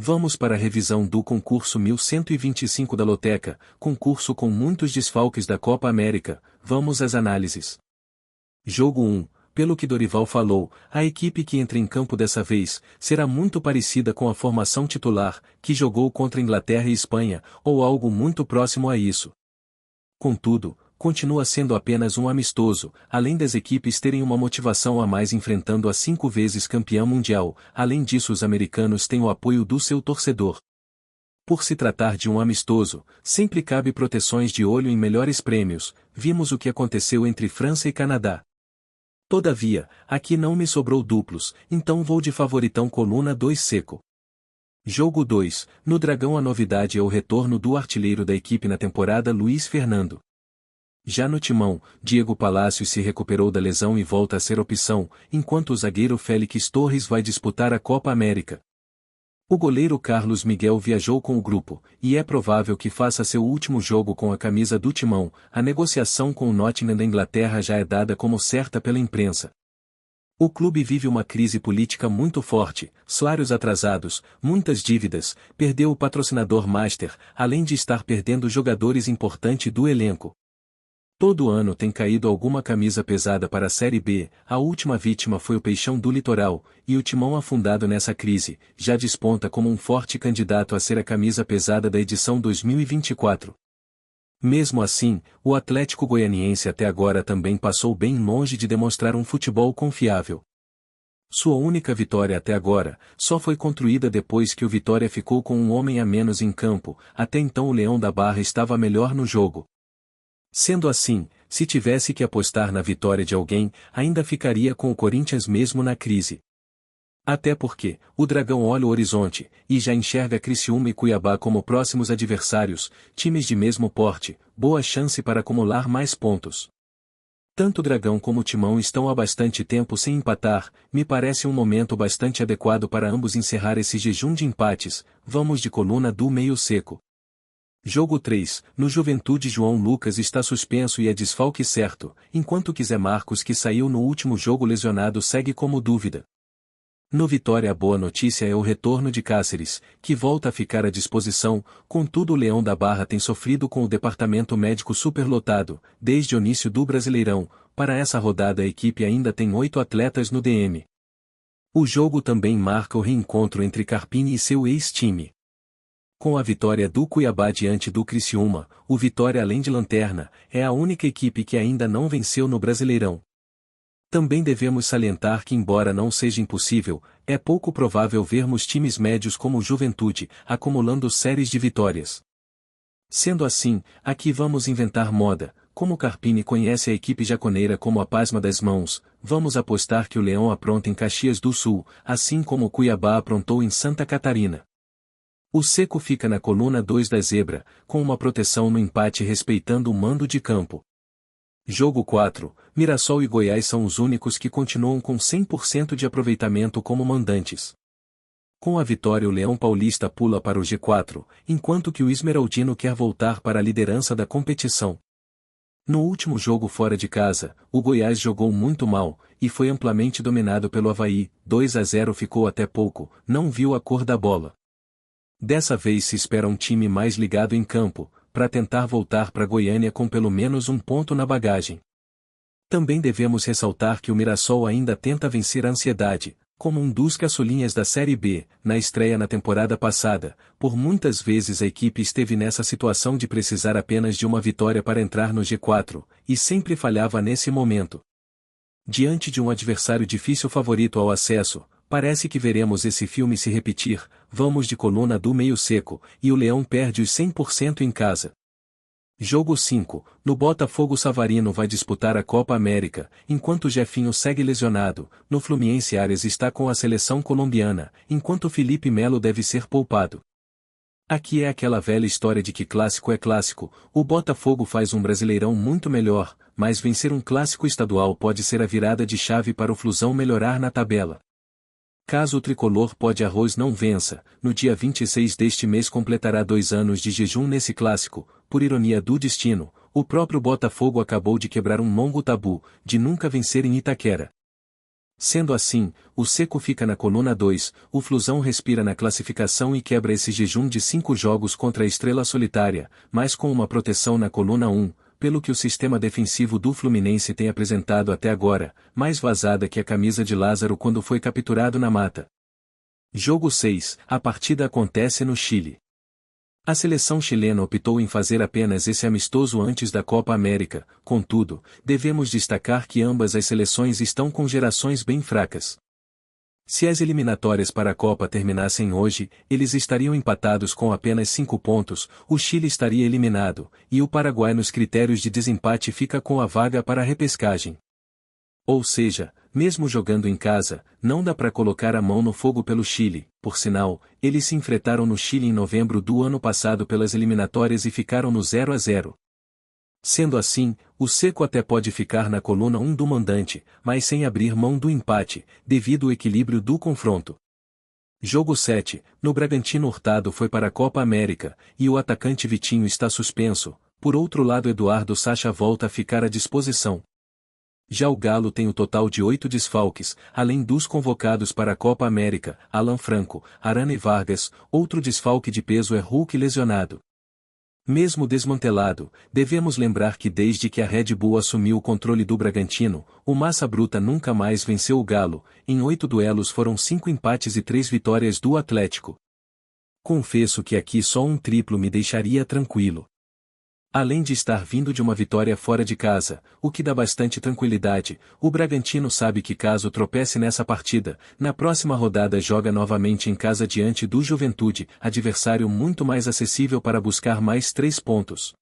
Vamos para a revisão do concurso 1125 da Loteca, concurso com muitos desfalques da Copa América. Vamos às análises. Jogo 1. Pelo que Dorival falou, a equipe que entra em campo dessa vez será muito parecida com a formação titular, que jogou contra Inglaterra e Espanha, ou algo muito próximo a isso. Contudo, continua sendo apenas um amistoso, além das equipes terem uma motivação a mais enfrentando a 5 vezes campeã mundial. Além disso, os americanos têm o apoio do seu torcedor. Por se tratar de um amistoso, sempre cabe proteções de olho em melhores prêmios. Vimos o que aconteceu entre França e Canadá. Todavia, aqui não me sobrou duplos, então vou de favoritão coluna 2 seco. Jogo 2, no Dragão a novidade é o retorno do artilheiro da equipe na temporada, Luiz Fernando. Já no timão, Diego Palacios se recuperou da lesão e volta a ser opção, enquanto o zagueiro Félix Torres vai disputar a Copa América. O goleiro Carlos Miguel viajou com o grupo, e é provável que faça seu último jogo com a camisa do timão. A negociação com o Nottingham da Inglaterra já é dada como certa pela imprensa. O clube vive uma crise política muito forte, salários atrasados, muitas dívidas, perdeu o patrocinador Master, além de estar perdendo jogadores importantes do elenco. Todo ano tem caído alguma camisa pesada para a Série B, a última vítima foi o Peixão do Litoral, e o Timão, afundado nessa crise, já desponta como um forte candidato a ser a camisa pesada da edição 2024. Mesmo assim, o Atlético Goianiense até agora também passou bem longe de demonstrar um futebol confiável. Sua única vitória até agora só foi construída depois que o Vitória ficou com um homem a menos em campo. Até então o Leão da Barra estava melhor no jogo. Sendo assim, se tivesse que apostar na vitória de alguém, ainda ficaria com o Corinthians mesmo na crise. Até porque, o Dragão olha o horizonte, e já enxerga Criciúma e Cuiabá como próximos adversários, times de mesmo porte, boa chance para acumular mais pontos. Tanto o Dragão como o Timão estão há bastante tempo sem empatar, me parece um momento bastante adequado para ambos encerrar esse jejum de empates. Vamos de coluna do meio seco. Jogo 3, no Juventude João Lucas está suspenso e é desfalque certo, enquanto que Zé Marcos, que saiu no último jogo lesionado, segue como dúvida. No Vitória, a boa notícia é o retorno de Cáceres, que volta a ficar à disposição. Contudo, o Leão da Barra tem sofrido com o departamento médico superlotado, desde o início do Brasileirão. Para essa rodada a equipe ainda tem 8 atletas no DM. O jogo também marca o reencontro entre Carpini e seu ex-time. Com a vitória do Cuiabá diante do Criciúma, o Vitória, além de lanterna, é a única equipe que ainda não venceu no Brasileirão. Também devemos salientar que, embora não seja impossível, é pouco provável vermos times médios como o Juventude acumulando séries de vitórias. Sendo assim, aqui vamos inventar moda. Como Carpini conhece a equipe jaconeira como a palma das mãos, vamos apostar que o Leão apronta em Caxias do Sul, assim como o Cuiabá aprontou em Santa Catarina. O seco fica na coluna 2 da zebra, com uma proteção no empate respeitando o mando de campo. Jogo 4, Mirassol e Goiás são os únicos que continuam com 100% de aproveitamento como mandantes. Com a vitória, o Leão Paulista pula para o G4, enquanto que o Esmeraldino quer voltar para a liderança da competição. No último jogo fora de casa, o Goiás jogou muito mal, e foi amplamente dominado pelo Avaí. 2-0 ficou até pouco, não viu a cor da bola. Dessa vez se espera um time mais ligado em campo, para tentar voltar para Goiânia com pelo menos um ponto na bagagem. Também devemos ressaltar que o Mirassol ainda tenta vencer a ansiedade, como um dos caçulinhas da Série B. Na estreia na temporada passada, por muitas vezes a equipe esteve nessa situação de precisar apenas de uma vitória para entrar no G4, e sempre falhava nesse momento. Diante de um adversário difícil favorito ao acesso, parece que veremos esse filme se repetir. Vamos de coluna do meio seco, e o Leão perde os 100% em casa. Jogo 5, no Botafogo, Savarino vai disputar a Copa América, enquanto Jefinho segue lesionado. No Fluminense, Arias está com a seleção colombiana, enquanto Felipe Melo deve ser poupado. Aqui é aquela velha história de que clássico é clássico. O Botafogo faz um Brasileirão muito melhor, mas vencer um clássico estadual pode ser a virada de chave para o Flusão melhorar na tabela. Caso o tricolor pó de arroz não vença, no dia 26 deste mês completará 2 anos de jejum nesse clássico. Por ironia do destino, o próprio Botafogo acabou de quebrar um longo tabu, de nunca vencer em Itaquera. Sendo assim, o Seco fica na coluna 2, o Flusão respira na classificação e quebra esse jejum de 5 jogos contra a Estrela Solitária, mas com uma proteção na coluna 1, pelo que o sistema defensivo do Fluminense tem apresentado até agora, mais vazada que a camisa de Lázaro quando foi capturado na mata. Jogo 6, a partida acontece no Chile. A seleção chilena optou em fazer apenas esse amistoso antes da Copa América, contudo, devemos destacar que ambas as seleções estão com gerações bem fracas. Se as eliminatórias para a Copa terminassem hoje, eles estariam empatados com apenas 5 pontos, o Chile estaria eliminado, e o Paraguai nos critérios de desempate fica com a vaga para a repescagem. Ou seja, mesmo jogando em casa, não dá para colocar a mão no fogo pelo Chile. Por sinal, eles se enfrentaram no Chile em novembro do ano passado pelas eliminatórias e ficaram no 0-0. Sendo assim, o Seco até pode ficar na coluna 1 do mandante, mas sem abrir mão do empate, devido ao equilíbrio do confronto. Jogo 7, no Bragantino Hurtado foi para a Copa América, e o atacante Vitinho está suspenso, por outro lado Eduardo Sacha volta a ficar à disposição. Já o Galo tem o total de 8 desfalques, além dos convocados para a Copa América, Alan Franco, Arana e Vargas, outro desfalque de peso é Hulk lesionado. Mesmo desmantelado, devemos lembrar que desde que a Red Bull assumiu o controle do Bragantino, o Massa Bruta nunca mais venceu o Galo, em 8 duelos foram 5 empates e 3 vitórias do Atlético. Confesso que aqui só um triplo me deixaria tranquilo. Além de estar vindo de uma vitória fora de casa, o que dá bastante tranquilidade, o Bragantino sabe que caso tropece nessa partida, na próxima rodada joga novamente em casa diante do Juventude, adversário muito mais acessível para buscar mais 3 pontos.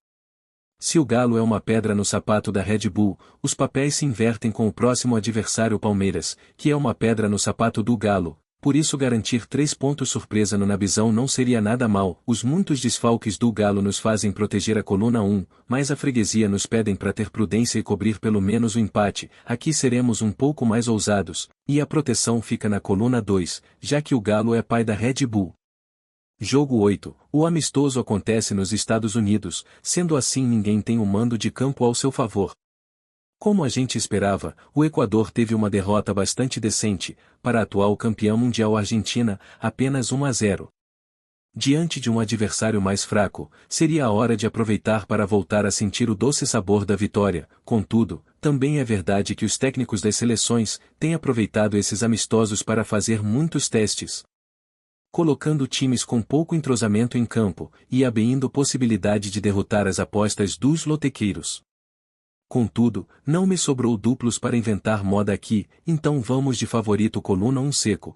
Se o Galo é uma pedra no sapato da Red Bull, os papéis se invertem com o próximo adversário Palmeiras, que é uma pedra no sapato do Galo. Por isso garantir 3 pontos surpresa no Nabizão não seria nada mal. Os muitos desfalques do Galo nos fazem proteger a coluna 1, mas a freguesia nos pedem para ter prudência e cobrir pelo menos o empate. Aqui seremos um pouco mais ousados, e a proteção fica na coluna 2, já que o Galo é pai da Red Bull. Jogo 8, o amistoso acontece nos Estados Unidos, sendo assim ninguém tem o mando de campo ao seu favor. Como a gente esperava, o Equador teve uma derrota bastante decente, para a atual campeã mundial Argentina, apenas 1-0. Diante de um adversário mais fraco, seria a hora de aproveitar para voltar a sentir o doce sabor da vitória. Contudo, também é verdade que os técnicos das seleções têm aproveitado esses amistosos para fazer muitos testes, colocando times com pouco entrosamento em campo, e abrindo possibilidade de derrotar as apostas dos lotequeiros. Contudo, não me sobrou duplos para inventar moda aqui, então vamos de favorito coluna 1 Seco.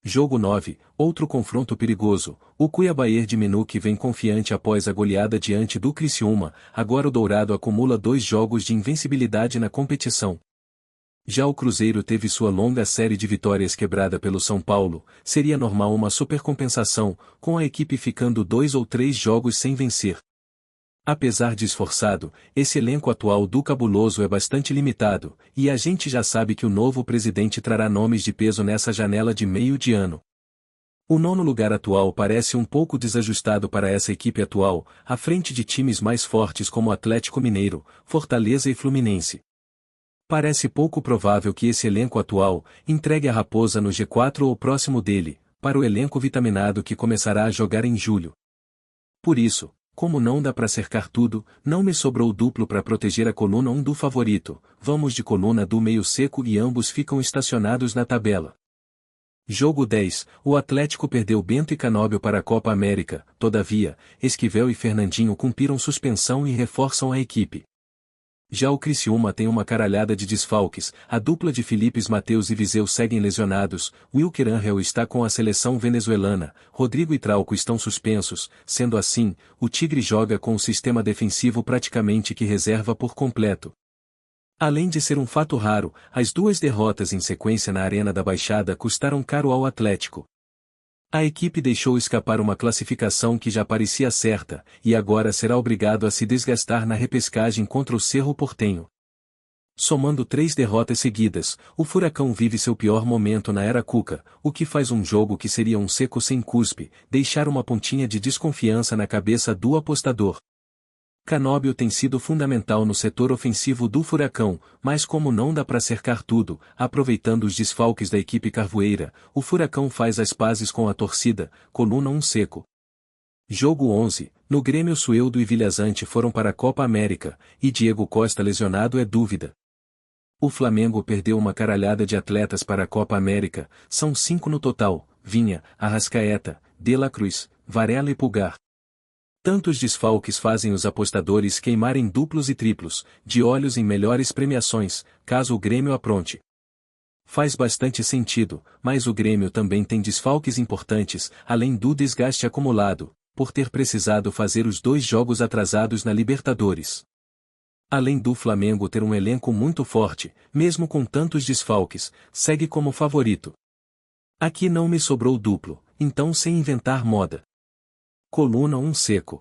Jogo 9, outro confronto perigoso, o Cuiabaer de Minuque vem confiante após a goleada diante do Criciúma, agora o Dourado acumula 2 jogos de invencibilidade na competição. Já o Cruzeiro teve sua longa série de vitórias quebrada pelo São Paulo, seria normal uma supercompensação, com a equipe ficando 2 ou 3 jogos sem vencer. Apesar de esforçado, esse elenco atual do Cabuloso é bastante limitado, e a gente já sabe que o novo presidente trará nomes de peso nessa janela de meio de ano. O 9º lugar atual parece um pouco desajustado para essa equipe atual, à frente de times mais fortes como Atlético Mineiro, Fortaleza e Fluminense. Parece pouco provável que esse elenco atual entregue a Raposa no G4 ou próximo dele, para o elenco vitaminado que começará a jogar em julho. Por isso, como não dá para cercar tudo, não me sobrou duplo para proteger a coluna 1 do favorito, vamos de coluna do meio Seco e ambos ficam estacionados na tabela. Jogo 10, o Atlético perdeu Bento e Canóbio para a Copa América, todavia, Esquivel e Fernandinho cumpriram suspensão e reforçam a equipe. Já o Criciúma tem uma caralhada de desfalques, a dupla de Filipes Mateus e Viseu seguem lesionados, Wilker Angel está com a seleção venezuelana, Rodrigo e Trauco estão suspensos, sendo assim, o Tigre joga com o sistema defensivo praticamente que reserva por completo. Além de ser um fato raro, as 2 derrotas em sequência na Arena da Baixada custaram caro ao Atlético. A equipe deixou escapar uma classificação que já parecia certa, e agora será obrigado a se desgastar na repescagem contra o Cerro Porteño. Somando 3 derrotas seguidas, o Furacão vive seu pior momento na era Cuca, o que faz um jogo que seria um seco sem cuspe, deixar uma pontinha de desconfiança na cabeça do apostador. Canóbio tem sido fundamental no setor ofensivo do Furacão, mas como não dá para cercar tudo, aproveitando os desfalques da equipe carvoeira, o Furacão faz as pazes com a torcida, coluna 1 seco. Jogo 11, no Grêmio Sueldo e Vilhazante foram para a Copa América, e Diego Costa lesionado é dúvida. O Flamengo perdeu uma caralhada de atletas para a Copa América, são 5 no total: Vinha, Arrascaeta, De La Cruz, Varela e Pulgar. Tantos desfalques fazem os apostadores queimarem duplos e triplos, de olhos em melhores premiações, caso o Grêmio apronte. Faz bastante sentido, mas o Grêmio também tem desfalques importantes, além do desgaste acumulado, por ter precisado fazer os 2 jogos atrasados na Libertadores. Além do Flamengo ter um elenco muito forte, mesmo com tantos desfalques, segue como favorito. Aqui não me sobrou duplo, então sem inventar moda. Coluna 1 seco.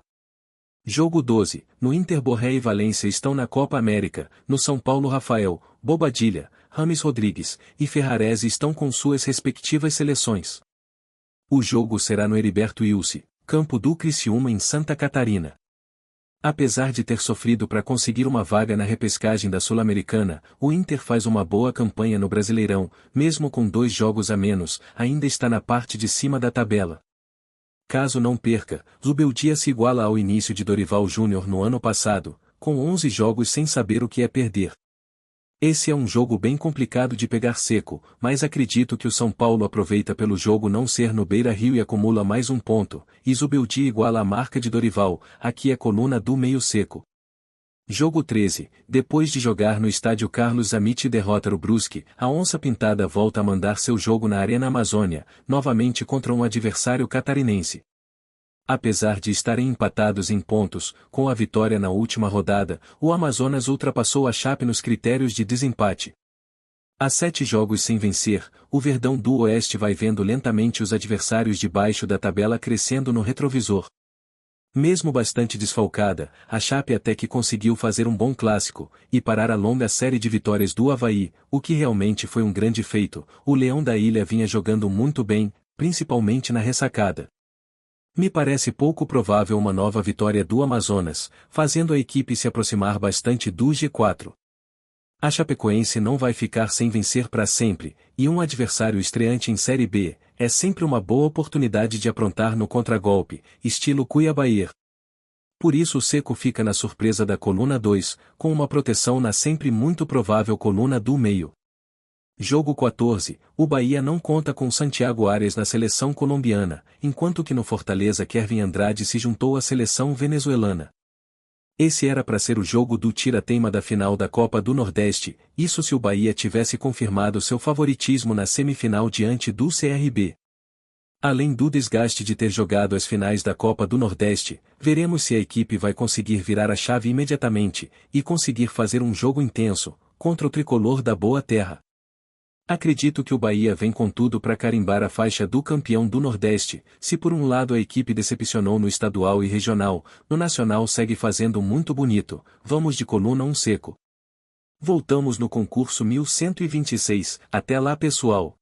Jogo 12, no Inter Borré e Valência estão na Copa América, no São Paulo Rafael, Bobadilha, Rames Rodrigues e Ferrarese estão com suas respectivas seleções. O jogo será no Heriberto Ilse, campo do Criciúma em Santa Catarina. Apesar de ter sofrido para conseguir uma vaga na repescagem da Sul-Americana, o Inter faz uma boa campanha no Brasileirão, mesmo com 2 jogos a menos, ainda está na parte de cima da tabela. Caso não perca, Zubeldia se iguala ao início de Dorival Júnior no ano passado, com 11 jogos sem saber o que é perder. Esse é um jogo bem complicado de pegar seco, mas acredito que o São Paulo aproveita pelo jogo não ser no Beira-Rio e acumula mais 1 ponto, e Zubeldia iguala a marca de Dorival, aqui é coluna do meio seco. Jogo 13, depois de jogar no estádio Carlos Zanetti e derrotar o Brusque, a Onça Pintada volta a mandar seu jogo na Arena Amazônia, novamente contra um adversário catarinense. Apesar de estarem empatados em pontos, com a vitória na última rodada, o Amazonas ultrapassou a Chape nos critérios de desempate. Há 7 jogos sem vencer, o Verdão do Oeste vai vendo lentamente os adversários de baixo da tabela crescendo no retrovisor. Mesmo bastante desfalcada, a Chape até que conseguiu fazer um bom clássico, e parar a longa série de vitórias do Avaí, o que realmente foi um grande feito. O Leão da Ilha vinha jogando muito bem, principalmente na ressacada. Me parece pouco provável uma nova vitória do Amazonas, fazendo a equipe se aproximar bastante do G4. A Chapecoense não vai ficar sem vencer para sempre, e um adversário estreante em Série B é sempre uma boa oportunidade de aprontar no contragolpe, estilo Cuiabair. Por isso o Seco fica na surpresa da coluna 2, com uma proteção na sempre muito provável coluna do meio. Jogo 14, o Bahia não conta com Santiago Arias na seleção colombiana, enquanto que no Fortaleza Kevin Andrade se juntou à seleção venezuelana. Esse era para ser o jogo do tira-teima da final da Copa do Nordeste, isso se o Bahia tivesse confirmado seu favoritismo na semifinal diante do CRB. Além do desgaste de ter jogado as finais da Copa do Nordeste, veremos se a equipe vai conseguir virar a chave imediatamente, e conseguir fazer um jogo intenso, contra o tricolor da Boa Terra. Acredito que o Bahia vem com tudo para carimbar a faixa do campeão do Nordeste, se por um lado a equipe decepcionou no estadual e regional, no nacional segue fazendo muito bonito, vamos de coluna 1 seco. Voltamos no concurso 1126, até lá pessoal.